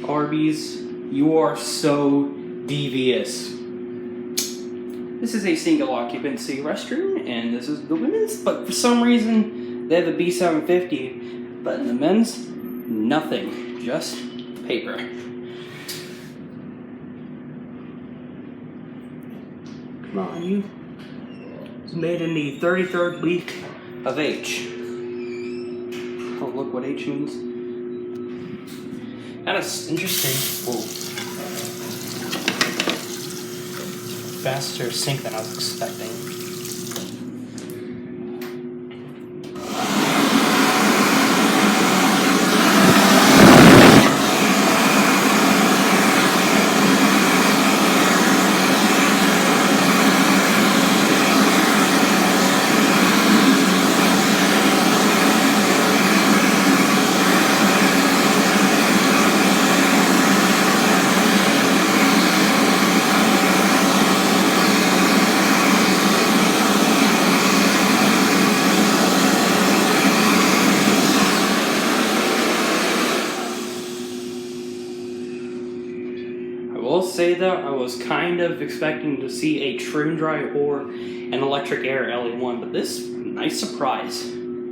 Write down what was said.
Arby's, you are so devious. This is a single occupancy restroom, and this is the women's, but for some reason they have a B-750, but in the men's, nothing, just paper. Come on, you. It's made in the 33rd week of H. Oh, look what H means. That is interesting. Whoa. Faster sync than I was expecting. I will say that I was kind of expecting to see a trim dry or an electric air LE1, but this, nice surprise.